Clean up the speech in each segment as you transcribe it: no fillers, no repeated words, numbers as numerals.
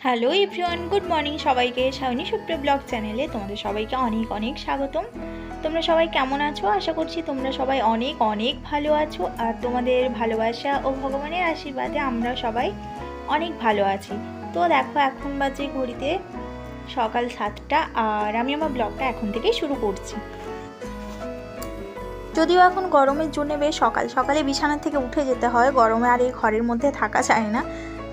Hello everyone, good morning সবাইকে। Shaoni সুপ্র blog চ্যানেলে তোমাদের সবাইকে অনেক অনেক স্বাগতম। তোমরা সবাই কেমন আছো? আশা করছি তোমরা সবাই অনেক অনেক ভালো আছো, আর তোমাদের ভালোবাসা ও ভগবানের আশীর্বাদে আমরা সবাই অনেক ভালো আছি। তো দেখো, এখন বাজে ঘড়িতে সকাল 7টা, আর আমি আমার ব্লগটা এখন থেকেই শুরু করছি। যদিও এখন গরমের জন্য বেশ সকাল সকালে বিছানা থেকে উঠে যেতে হয়, গরমে আর এই ঘরের মধ্যে থাকা যায় না।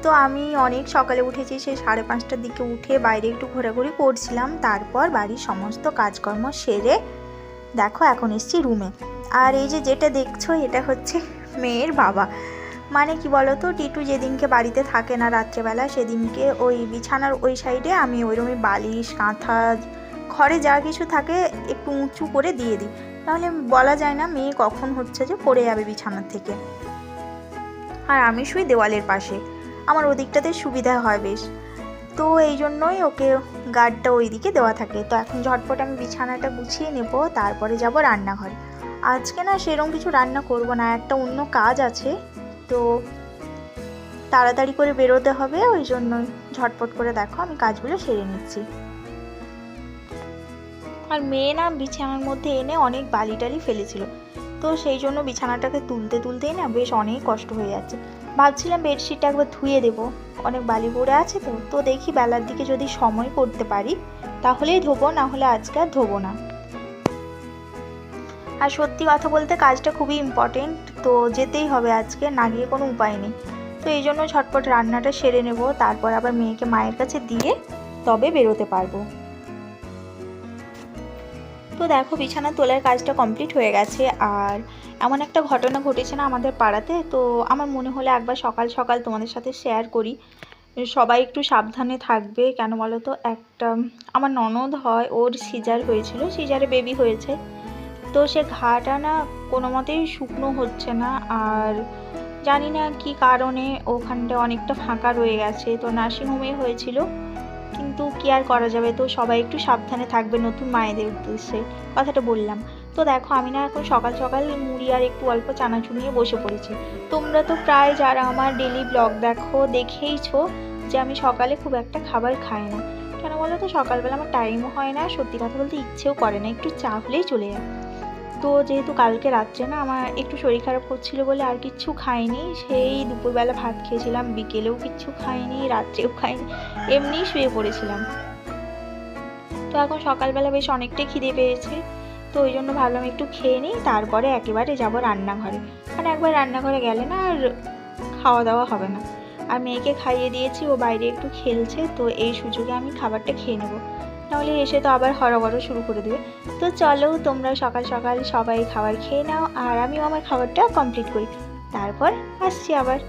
তো আমি অনেক সকালে উঠেছি, সেই 5:30টার দিকে উঠে বাইরে একটু ঘোরাঘুরি করছিলাম। তারপর বাড়ির সমস্ত কাজকর্ম সেরে দেখো এখন এসছি রুমে। আর এই যে যেটা দেখছো, এটা হচ্ছে মেয়ের বাবা। মানে কি বলতো, টিটু যেদিনকে বাড়িতে থাকে না রাত্রেবেলা, সেদিনকে ওই বিছানার ওই সাইডে আমি ওই রুমে বালিশ কাঁথা ঘরে যা কিছু থাকে একটু উঁচু করে দিয়ে দিই, তাহলে বলা যায় না মেয়ে কখন হচ্ছে যে পড়ে যাবে বিছানার থেকে। আর আমি শুই দেওয়ালের পাশে, আমার ওদিকটাতে সুবিধা হয় বেশ। তো এই জন্যই ওকে গার্ডটা ওই দিকে দেওয়া থাকে। তো এখন ঝটপট আমি বিছানাটা গুছিয়ে নেব, তারপরে যাব রান্নাঘরে। আজকে না সেরকম কিছু রান্না করব না, একটা অন্য কাজ আছে, তো তাড়াতাড়ি করে বেরোতে হবে, ওই জন্যই ঝটপট করে দেখো আমি কাজগুলো সেরে নিচ্ছি। আর মেয়ে না বিছানার মধ্যে এনে অনেক বালি টালি ফেলেছিল, তো সেই জন্য বিছানাটাকে তুলতে তুলতেই না বেশ অনেক কষ্ট হয়ে যাচ্ছে। ভাবছিলাম বেডশিটটা একবার ধুয়ে দেবো, অনেক বালি পড়ে আছে। তো দেখি বেলার দিকে যদি সময় করতে পারি তাহলেই ধোবো, না হলে আজকে আর ধোবো না। আর সত্যি কথা বলতে কাজটা খুবই ইম্পর্টেন্ট, তো যেতেই হবে আজকে, না গিয়ে কোনো উপায় নেই। তো এই জন্য ঝটপট রান্নাটা সেরে নেব, তারপর আবার মেয়েকে মায়ের কাছে দিয়ে তবে বেরোতে পারবো। তো দেখো বিছানা তোলার কাজটা কমপ্লিট হয়ে গেছে। আর এমন একটা ঘটনা ঘটেছে না আমাদের পাড়াতে, তো আমার মনে হলো একবার সকাল সকাল তোমাদের সাথে শেয়ার করি। সবাই একটু সাবধানে থাকবে, কেন বলো তো, একটা আমার ননদ হয়, ওর সিজার হয়েছিল, সিজারে বেবি হয়েছে। তো সে ঘাটা না কোনো মতেই শুকনো হচ্ছে না, আর জানি না কি কারণে ওখানটা অনেকটা ফাঁকা রয়ে গেছে। তো নার্সিংহোমে হয়েছিল, কিন্তু কি আর করা যাবে। তো সবাই একটু সাবধানে থাকবে, নতুন মায়েদের উদ্দেশ্যে কথাটা বললাম। তো দেখো আমি না এখন সকাল সকাল মুড়ি আর একটু অল্প চানাচুর নিয়ে বসে পড়েছি। তোমরা তো প্রায় যারা আমার ডেলি ব্লগ দেখো দেখেইছো যে আমি সকালে খুব একটা খাবার খাই না। কেন বলো তো, সকালবেলা আমার টাইমও হয় না, সত্যি কথা বলতে ইচ্ছেও করে না, একটু চা হলেই চলে যায়। তো যেহেতু কালকে রাত্রে না আমার একটু শরীর খারাপ করছিল বলে আর কিচ্ছু খাইনি, সেই দুপুরবেলা ভাত খেয়েছিলাম, বিকেলেও কিচ্ছু খাইনি, রাত্রেও খাইনি, এমনিই শুয়ে পড়েছিলাম। তো এখন সকালবেলা বেশ অনেকটাই খিদে পেয়েছে, তো ওই জন্য ভাবলাম একটু খেয়ে নিই, তারপরে একেবারে যাব রান্নাঘরে। কারণ একবার রান্নাঘরে গেলে না আর খাওয়া দাওয়া হবে না। আর মেয়েকে খাইয়ে দিয়েছি, ও বাইরে একটু খেলছে, তো এই সুযোগে আমি খাবারটা খেয়ে নেবো, নাহলে এসে তো আবার হরবড় শুরু করে দেবে। তো চলো তোমরা সকাল সকাল সবাই খাবার খেয়ে নাও, আর আমিও আমার খাবারটা কমপ্লিট করি, তারপর আসছি আবার।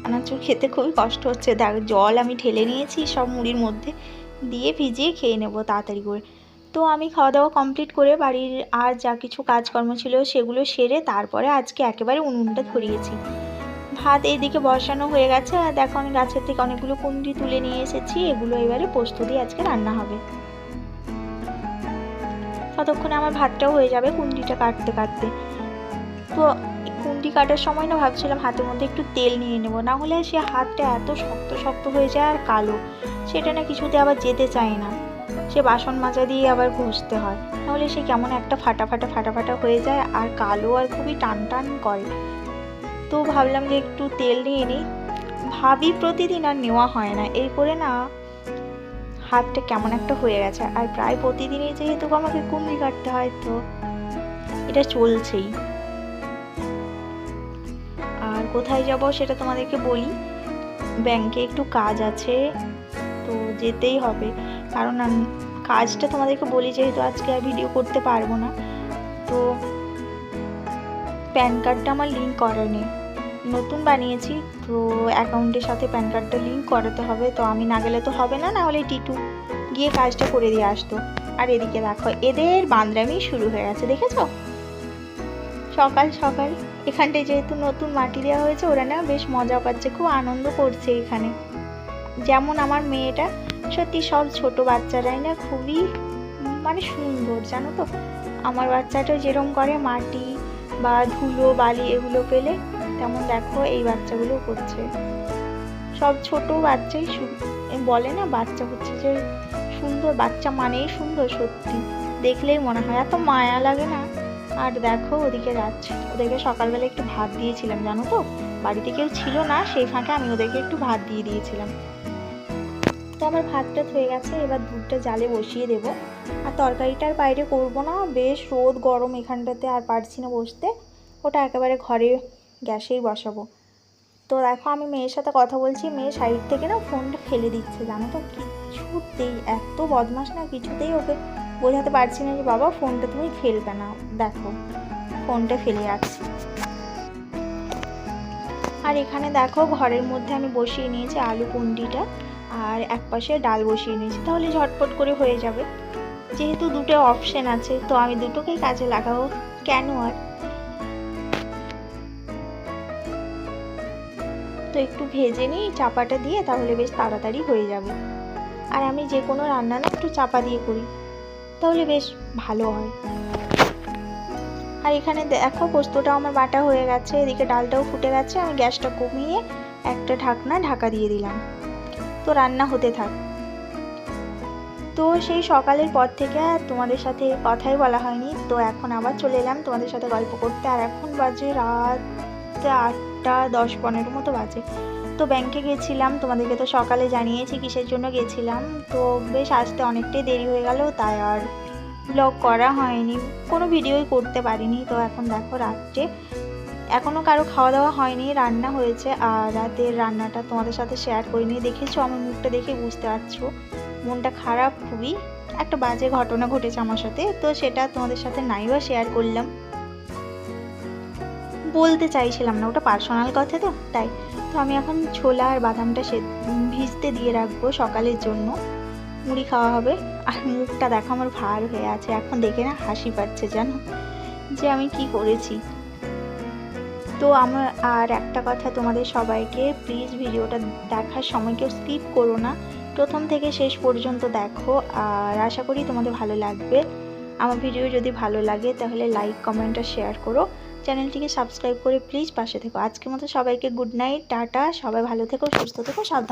চানাচুর খেতে খুবই কষ্ট হচ্ছে, দেখ জল আমি ঢেলে নিয়েছি সব মুড়ির মধ্যে দিয়ে ভিজিয়ে খেয়ে নেবো তাড়াতাড়ি করে। তো আমি খাওয়া দাওয়া কমপ্লিট করে বাড়ির আর যা কিছু কাজকর্ম ছিল সেগুলো সেরে তারপরে আজকে একেবারে উনুনটা ধরিয়েছি। ভাত এইদিকে বসানো হয়ে গেছে, আর দেখো আমি গাছের থেকে অনেকগুলো কুঁদরি তুলে নিয়ে এসেছি, এগুলো এবারে পোস্ত দিয়ে আজকে রান্না হবে। ততক্ষণে আমার ভাতটাও হয়ে যাবে কুঁদরিটা কাটতে কাটতে। তো কুঁদরি কাটার সময় না ভাবছিলাম হাতের মধ্যে একটু তেল নিয়ে নেবো, না হলে সে হাতটা এত শক্ত শক্ত হয়ে যায় আর কালো, সেটা না কিছুতে আবার যেতে চায় না, সে বাসন মাজা দিয়ে আবার ঘষতে হয়, নাহলে সে কেমন একটা ফাটা ফাটা ফাটা ফাটা হয়ে যায় আর কালো আর খুবই টান টান করে। তো ভাবলাম যে একটু তেল নিয়ে নিই, ভাবি প্রতিদিন আর নেওয়া হয় না, এই করে না হাতটা কেমন একটা হয়ে গেছে। আর প্রায় প্রতিদিনই যেহেতু আমাকে কুঁদরি কাটতে হয়, তো এটা চলছেই। আর কোথায় যাব সেটা তোমাদেরকে বলি, ব্যাংকে একটু কাজ আছে, তো যেতেই হবে, কারণ কাজটা তোমাদেরকে বলি, যেহেতু আজকে আর ভিডিও করতে পারবো না। তো প্যান কার্ডটা আমার লিঙ্ক করা নেই, নতুন বানিয়েছি, তো অ্যাকাউন্টের সাথে প্যান কার্ডটা লিঙ্ক করাতে হবে। তো আমি না গেলে তো হবে না, হলে টিটু গিয়ে কাজটা করে দিয়ে আসতো। আর এদিকে দেখো এদের বাঁদরামি শুরু হয়ে গেছে, দেখেছো? সকাল সকাল এখানটায় যেহেতু নতুন মাটি দেওয়া হয়েছে, ওরা না বেশ মজা পাচ্ছে, খুব আনন্দ করছে এখানে। যেমন আমার মেয়েটা, সত্যি সব ছোট বাচ্চারাই না খুবই মানে সুন্দর, জানো তো। আমার বাচ্চাটা যেরকম করে মাটি বা ধুলো বালি এগুলো পেলে, তেমন দেখো এই বাচ্চাগুলো করছে। সব ছোট বাচ্চাই বলে না, বাচ্চা হচ্ছে যে সুন্দর, বাচ্চা মানেই সুন্দর, সত্যি দেখলেই মনে হয়, এত মায়া লাগে না। আর দেখো ওদিকে যাচ্ছে, ওদেরকে সকালবেলা একটু ভাত দিয়েছিলাম, জানো তো, বাড়িতে কেউ ছিল না, সেই ফাঁকে আমি ওদেরকে একটু ভাত দিয়ে দিয়েছিলাম। তো আমার ভাতটা হয়ে গেছে, এবার দুধটা জালে বসিয়ে দেবো। আর তরকারিটার বাইরে করব না, বেশ রোদ গরম এখানটাতে, আর পারছি না বসতে, ওটা একেবারে ঘরে গ্যাসেই বসাবো। তো দেখো আমি মেয়ের সাথে কথা বলছি, মেয়ে সাইড থেকে না ফোনটা ফেলে দিচ্ছে, জানো তো, কিছুতেই এত বদমাশ না, কিছুতেই ওকে বোঝাতে পারছি না যে বাবা ফোনটা তুমি ফেলবে না, দেখো ফোনটা ফেলে যাচ্ছে। আর এখানে দেখো ঘরের মধ্যে আমি বসিয়ে নিয়েছি আলু কুন্ডিটা, আর একপাশে ডাল বসিয়ে নিয়েছি, তাহলে ঝটপট করে হয়ে যাবে। যেহেতু দুটো অপশন আছে, তো আমি দুটোকেই কাজে লাগাবো, কেন আর। তো একটু ভেজে নিই চাপাটা দিয়ে, তাহলে বেশ তাড়াতাড়ি হয়ে যাবে। আর আমি যে কোনো রান্না না একটু চাপা দিয়ে করি, তাহলে বেশ ভালো হয়। আর এখানে দেখো পোস্তটা আমার বাটা হয়ে গেছে, এদিকে ডালটাও ফুটে গেছে, আমি গ্যাসটা কমিয়ে একটা ঢাকনা ঢাকা দিয়ে দিলাম। তো রান্না হতে থাক। তো সেই সকালের পর থেকে আর তোমাদের সাথে কথাই বলা হয়নি, তো এখন আবার চলে এলাম তোমাদের সাথে গল্প করতে। আর এখন বাজে রাত 8টা 10-15 মতো বাজে। তো ব্যাংকে গেছিলাম, তোমাদেরকে তো সকালে জানিয়েছি কিসের জন্য গেছিলাম। তো বেশ আসতে অনেকটাই দেরি হয়ে গেল, তাই আর ব্লগ করা হয়নি, কোনো ভিডিওই করতে পারিনি। তো এখন দেখো রাত্রে, এখনও কারো খাওয়া দাওয়া হয়নি, রান্না হয়েছে, আর রাতের রান্নাটা তোমাদের সাথে শেয়ার করিনি। দেখেছো আমার মুখটা দেখে বুঝতে পারছো, মনটা খারাপ, খুবই একটা বাজে ঘটনা ঘটেছে আমার সাথে, তো সেটা তোমাদের সাথে নাই বা শেয়ার করলাম, বলতে চাইছিলাম না, ওটা পার্সোনাল কথা, তো তাই। তো আমি এখন ছোলা আর বাদামটা ভিজতে দিয়ে রাখবো সকালের জন্য, মুড়ি খাওয়া হবে। আর মুখটা দেখো আমার ভার হয়ে আছে, এখন দেখে না হাসি পাচ্ছে, জানো যে আমি কি করেছি। তো আমার আর একটা কথা তোমাদের সবাইকে, প্লিজ ভিডিওটা দেখার সময় কেউ স্কিপ করো না, প্রথম থেকে শেষ পর্যন্ত দেখো, আর আশা করি তোমাদের ভালো লাগবে। আমার ভিডিও যদি ভালো লাগে তাহলে লাইক কমেন্ট আর শেয়ার করো, চ্যানেলটিকে সাবস্ক্রাইব করে প্লিজ পাশে থেকো। আজকের মতো সবাইকে গুড নাইট, টাটা, সবাই ভালো থেকো, সুস্থ থেকো, সাবধান।